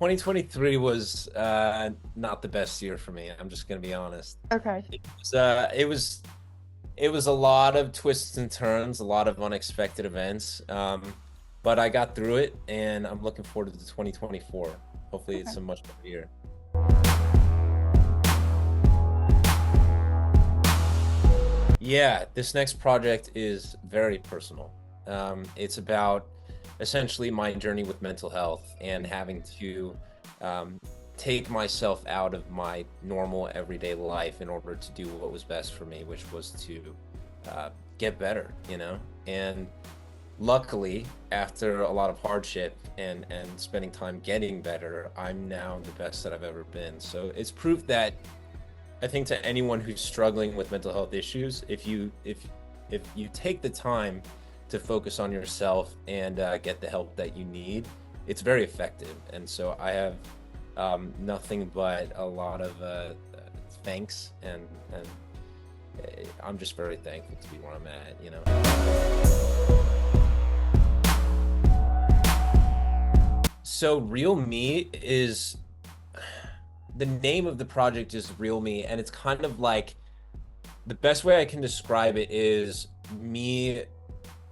2023 was not the best year for me. I'm just gonna be honest. Okay. It was uh, it was it was a lot of twists and turns, a lot of unexpected events. But I got through it, and I'm looking forward to 2024. Hopefully, Okay. it's a much better year. Yeah, this next project is very personal. It's about essentially my journey with mental health and having to um, take myself out of my normal everyday life in order to do what was best for me, which was to uh, get better, you know? And luckily, after a lot of hardship and spending time getting better, I'm now the best that I've ever been. So it's proof that I think to anyone who's struggling with mental health issues, if you take the time to focus on yourself and get the help that you need, it's very effective. And so I have nothing but a lot of thanks, and I'm just very thankful to be where I'm at. You know. So Real Me is the name of the project is Real Me, and it's kind of like the best way I can describe it is me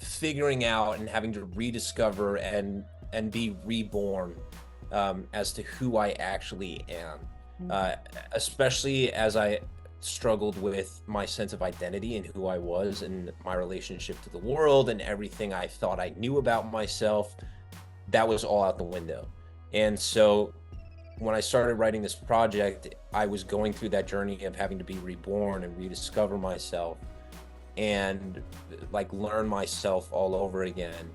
figuring out and having to rediscover and be reborn as to who I actually am, Mm. uh, especially as I struggled with my sense of identity and who I was and my relationship to the world and everything I thought I knew about myself. That was all out the window. And so when I started writing this project, I was going through that journey of having to be reborn and rediscover myself and like learn myself all over again.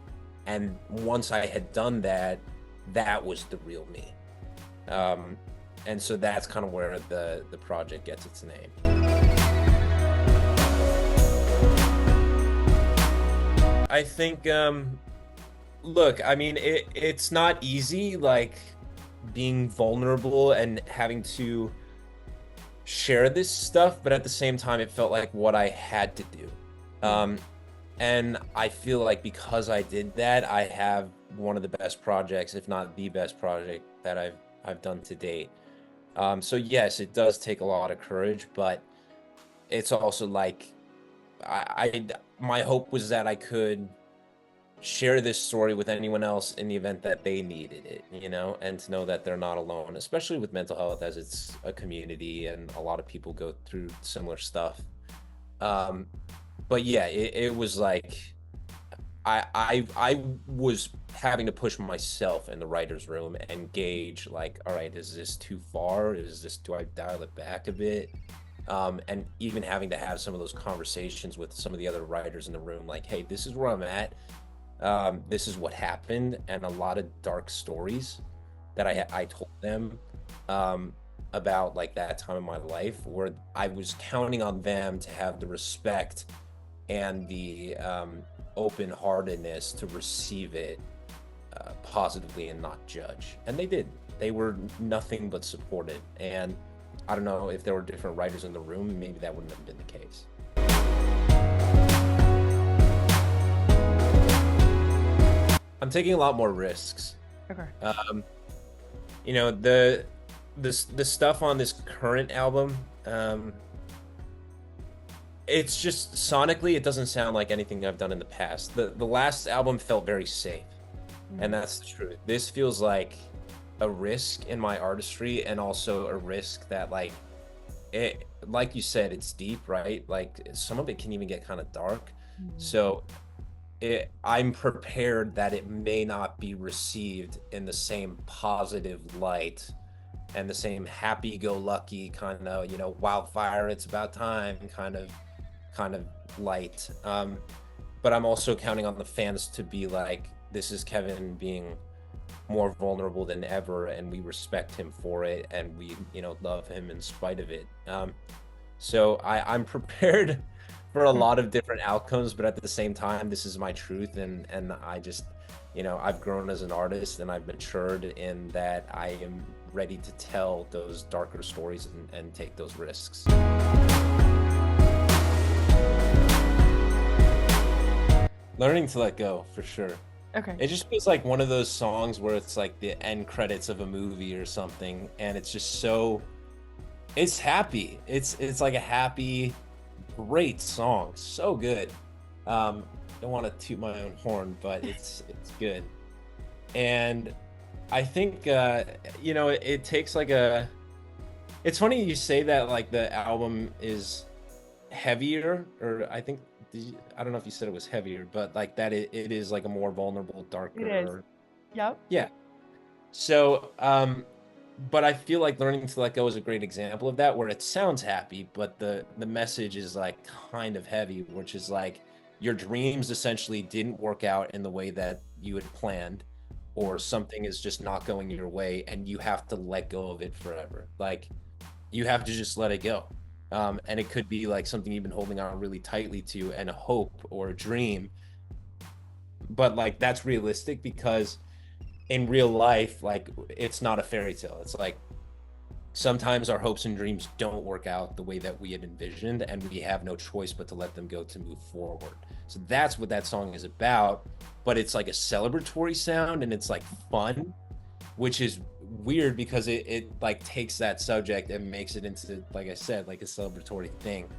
And once I had done that, that was the real me. Um, and so that's kind of where the project gets its name. I think, look, I mean, it's not easy, like being vulnerable and having to share this stuff, but at the same time, it felt like what I had to do. Mm. Um, and I feel like because I did that, I have one of the best projects, if not the best project that I've done to date. So yes, it does take a lot of courage, but it's also like I my hope was that I could share this story with anyone else in the event that they needed it, you know, and to know that they're not alone, especially with mental health, as it's a community and a lot of people go through similar stuff. Um, but yeah, it was like I was having to push myself in the writer's room and gauge like, all right, is this too far? Do I dial it back a bit? And even having to have some of those conversations with some of the other writers in the room, like, hey, this is where I'm at. This is what happened, and a lot of dark stories that I told them about like that time in my life where I was counting on them to have the respect and the open-heartedness to receive it positively and not judge. And they did. They were nothing but supportive. And I don't know if there were different writers in the room, maybe that wouldn't have been the case. I'm taking a lot more risks. Okay. Um, you know, the stuff on this current album, it's just sonically, it doesn't sound like anything I've done in the past. The last album felt very safe, and Mm. that's the truth. This feels like a risk in my artistry, and also a risk that like you said, it's deep, right? Like some of it can even get kind of dark. Mm. So I'm prepared that it may not be received in the same positive light and the same happy-go-lucky kind of, you know, wildfire, it's about time kind of light. But I'm also counting on the fans to be like, this is Kevin being more vulnerable than ever, and we respect him for it, and we, you know, love him in spite of it. So I'm prepared for a Mm. lot of different outcomes, but at the same time, this is my truth, and I just, you know, I've grown as an artist and I've matured in that I am ready to tell those darker stories and take those risks. Learning to let go, for sure. Okay. It just feels like one of those songs where it's like the end credits of a movie or something, and it's just so it's happy. It's like a happy, great song. So good. Don't want to toot my own horn, but it's good. And I think it takes like a it's funny you say that like the album is heavier, or I think I don't know if you said it was heavier, but like that it is like a more vulnerable, It is. darker. Yep. Yeah. So, but I feel like Learning to Let Go is a great example of that, where it sounds happy, but the message is like kind of heavy, which is like your dreams essentially didn't work out in the way that you had planned, or something is just not going your way, and you have to let go of it forever. Like you have to just let it go. And it could be like something you've been holding on really tightly to, and a hope or a dream, but like that's realistic because in real life, like it's not a fairy tale. It's like sometimes our hopes and dreams don't work out the way that we had envisioned, and we have no choice but to let them go to move forward. So that's what that song is about. But it's like a celebratory sound, and it's like fun, which is weird because it like takes that subject and makes it into, like I said, like a celebratory thing.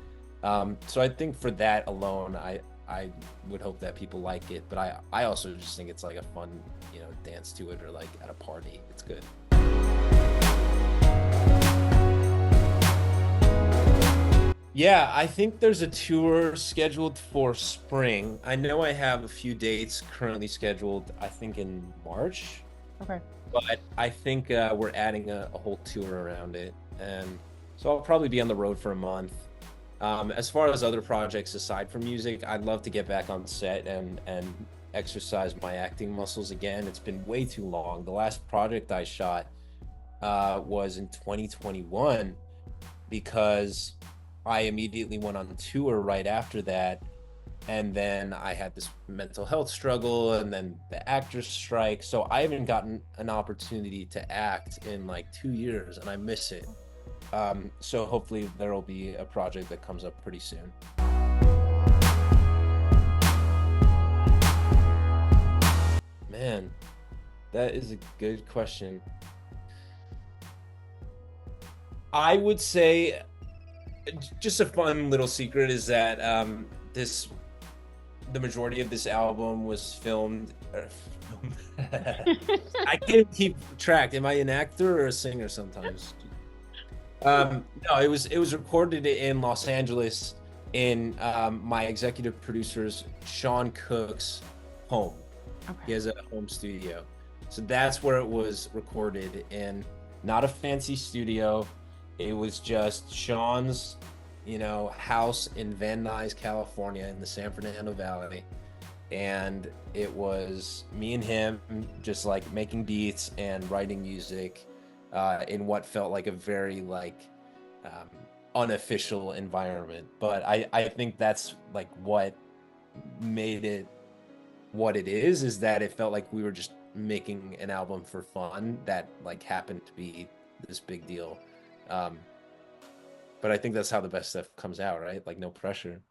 So I think for that alone, I would hope that people like it, but I also just think it's like a fun, dance to it, or like at a party. It's good. Yeah, I think there's a tour scheduled for spring. I know I have a few dates currently scheduled, I think in March, Okay. but I think we're adding a whole tour around it. And so I'll probably be on the road for a month. As far as other projects aside from music, I'd love to get back on set and exercise my acting muscles again. It's been way too long. The last project I shot was in 2021 because I immediately went on tour right after that. And then I had this mental health struggle, and then the actors strike. So I haven't gotten an opportunity to act in like 2 years, and I miss it. So hopefully there will be a project that comes up pretty soon. Man, that is a good question. I would say just a fun little secret is that this the majority of this album was filmed. I can't keep track. Am I an actor or a singer sometimes? No, it was recorded in Los Angeles in my executive producer's Sean Cook's home. He Okay. has a home studio, so that's where it was recorded in. Not a fancy studio. It was just Sean's, house in Van Nuys, California, in the San Fernando Valley, and it was me and him just like making beats and writing music in what felt like a very like um, unofficial environment. But I think that's like what made it what it is that it felt like we were just making an album for fun that like happened to be this big deal. um but I think that's how the best stuff comes out, right? Like no pressure.